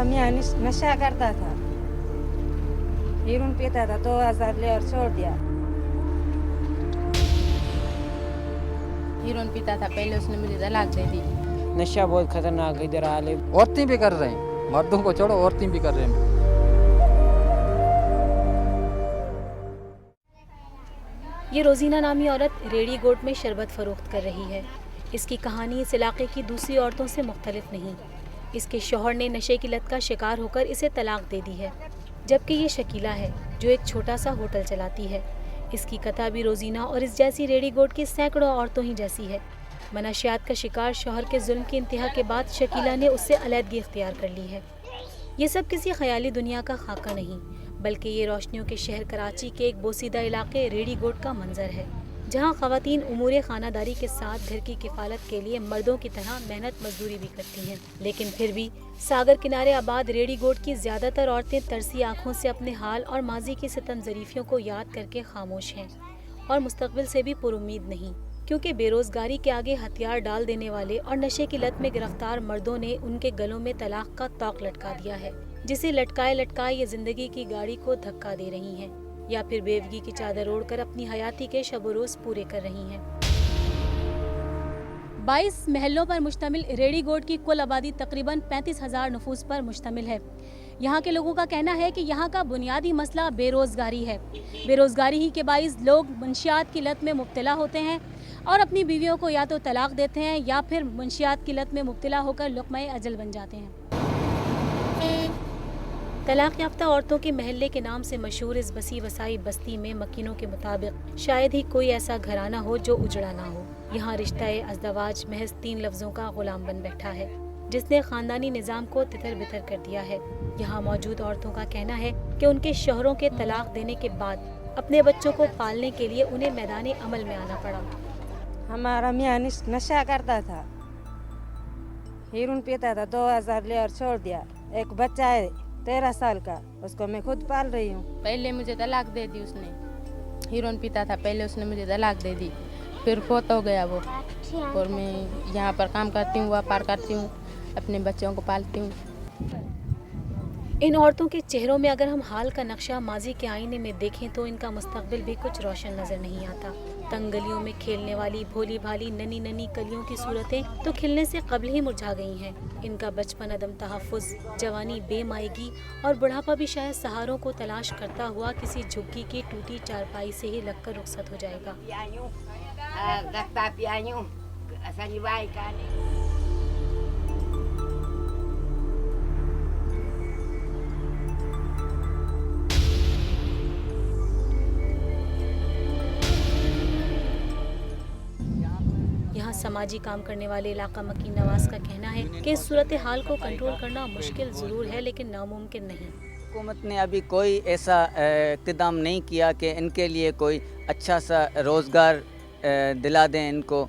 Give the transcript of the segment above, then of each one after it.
हमारा मियाँ नशा करता था, हीरोइन पीता था, 2000 ले और छोड़ दिया। हीरोइन पीता था, पहले उसने मुझे तलाक दे दी। नशा बहुत खतरनाक इधर हाल है। औरतें भी कर रहे हैं, मर्दों को छोड़ो औरतें भी कर रहे हैं। ये रोजीना नामी औरत रेडी गोट में शरबत फरोख्त कर रही है। इसकी कहानी इस इलाके की दूसरी औरतों से मुख्तलिफ नहीं। इसके शौहर ने नशे की लत का शिकार होकर इसे तलाक दे दी है, जबकि ये शकीला है जो एक छोटा सा होटल चलाती है। इसकी कथा भी रोजीना और इस जैसी रेडी गोट की सैकड़ों औरतों ही जैसी है। मनशियात का शिकार शौहर के जुल्म की इंतहा के बाद शकीला ने उससे अलहदगी इख्तियार कर ली है। ये सब किसी ख्याली दुनिया का खाका नहीं, बल्कि ये रोशनियों के शहर कराची के एक बोसीदा इलाके रेडी गोट का मंजर है, जहाँ ख़वातीन उमूर खानादारी के साथ घर की किफ़ालत के लिए मर्दों की तरह मेहनत मजदूरी भी करती हैं। लेकिन फिर भी सागर किनारे आबाद रेडी गोट की ज़्यादातर औरतें तरसी आँखों से अपने हाल और माजी की सितम ज़रीफ़ियों को याद करके खामोश हैं और मुस्तक़बिल से भी पुरुम्मीद नहीं, क्योंकि बेरोज़गारी के आगे हथियार डाल देने वाले और नशे की लत में गिरफ्तार मर्दों ने उनके गलों में तलाक का तौक लटका दिया है, जिसे लटकाए लटकाए ये जिंदगी की गाड़ी को धक्का दे रही हैं या फिर बेवगी की चादर ओढ़कर अपनी हयाती के शब रोज़ पूरे कर रही हैं। 22 महलों पर मुश्तमिल रेडी गोट की कुल आबादी तकरीबन 35,000 नफूस पर मुश्तमिल है। यहाँ के लोगों का कहना है कि यहाँ का बुनियादी मसला बेरोज़गारी है। बेरोज़गारी ही के बाइस लोग मुंशियात की लत में मुब्तला होते हैं और अपनी बीवियों को या तो तलाक देते हैं या फिर मुंशियात की लत में मुब्तला होकर लुक़्मा-ए अजल बन जाते हैं। तलाक याफ्ता औरतों के महल्ले के नाम से मशहूर इस बसी वसाई बस्ती में मकीनों के मुताबिक शायद ही कोई ऐसा घराना हो जो उजड़ा ना हो। यहाँ रिश्ता-ए अज़दवाज महज 3 लफ्ज़ों का गुलाम बन बैठा है, जिसने ख़ानदानी निज़ाम को तितर बितर कर दिया है। यहाँ मौजूद औरतों का कहना है कि उनके शौहरों के तलाक देने के बाद अपने बच्चों को पालने के लिए उन्हें मैदान अमल में आना पड़ा। हमारा मियाँ नशा करता था, हीरोइन पीता था, 2000 ले और छोड़ दिया। एक बच्चा है 13 साल का, उसको मैं खुद पाल रही हूँ। पहले मुझे तलाक दे दी उसने, हीरोइन पीता था, पहले उसने मुझे तलाक दे दी, फिर फोत हो गया वो, और मैं यहाँ पर काम करती हूँ, व्यापार करती हूँ, अपने बच्चों को पालती हूँ। इन औरतों के चेहरों में अगर हम हाल का नक्शा माजी के आईने में देखें तो इनका मुस्तकबिल भी कुछ रोशन नजर नहीं आता। तंग गलियों में खेलने वाली भोली भाली नन्ही नन्ही कलियों की सूरतें तो खिलने से कबल ही मुरझा गई हैं। इनका बचपन अदम तहफ़्फ़ुज़, जवानी बेमायगी और बुढ़ापा भी शायद सहारों को तलाश करता हुआ किसी झुग्गी की टूटी चारपाई से ही लगकर रुखसत हो जाएगा। यहाँ समाजी काम करने वाले इलाका मकीन नवाज का कहना है कि इस सूरत हाल को कंट्रोल करना मुश्किल ज़रूर है, लेकिन नामुमकिन नहीं। हुकूमत ने अभी कोई ऐसा इक़्तिदाम नहीं किया कि इनके लिए कोई अच्छा सा रोज़गार दिला दें इनको।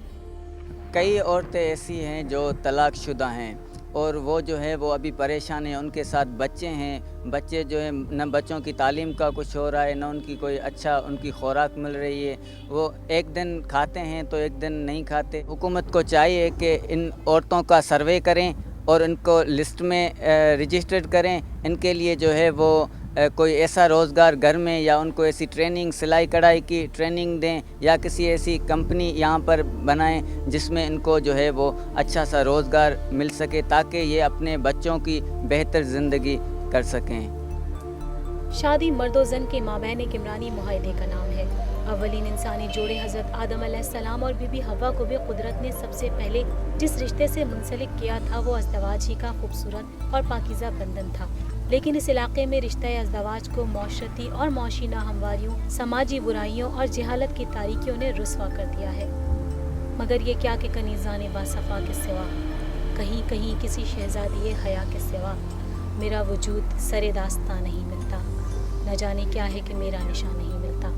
कई औरतें ऐसी हैं जो तलाक शुदा हैं और वो जो है वो अभी परेशान हैं, उनके साथ बच्चे हैं, बच्चे जो है न बच्चों की तालीम का कुछ हो रहा है, न उनकी कोई अच्छा उनकी खुराक मिल रही है। वो एक दिन खाते हैं तो एक दिन नहीं खाते। हुकूमत को चाहिए कि इन औरतों का सर्वे करें और इनको लिस्ट में रजिस्टर्ड करें। इनके लिए जो है वो कोई ऐसा रोज़गार घर में या उनको ऐसी ट्रेनिंग सिलाई कढ़ाई की ट्रेनिंग दें या किसी ऐसी कंपनी यहाँ पर बनाएं जिसमें इनको जो है वो अच्छा सा रोज़गार मिल सके, ताकि ये अपने बच्चों की बेहतर ज़िंदगी कर सकें। शादी मर्दो ज़न के माबैन एक इमरानी मुआहदे का नाम है। अव्वलीन इंसानी जोड़े हज़रत आदम अलैहिस्सलाम और बीबी हवा को भी कुदरत ने सबसे पहले जिस रिश्ते से मुंसलिक किया था वो अज़दवाज ही का खूबसूरत और पाकीज़ा बंधन था। लेकिन इस इलाके में रिश्ता अज़दवाज को मौशरती और मौशी नाहमवारियों, समाजी बुराइयों और जहालत की तारीकियों ने रुस्वा कर दिया है। मगर ये क्या कि कनीज़ान बासफ़ा के सिवा, कहीं कहीं किसी शहज़ादी हया के सिवा मेरा वजूद सरे दास्तां नहीं मिलता। न जाने क्या है कि मेरा निशान नहीं मिलता।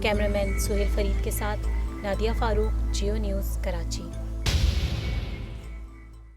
कैमरामैन सुहेल फरीद के साथ नादिया फ़ारूक, जियो न्यूज़, कराची।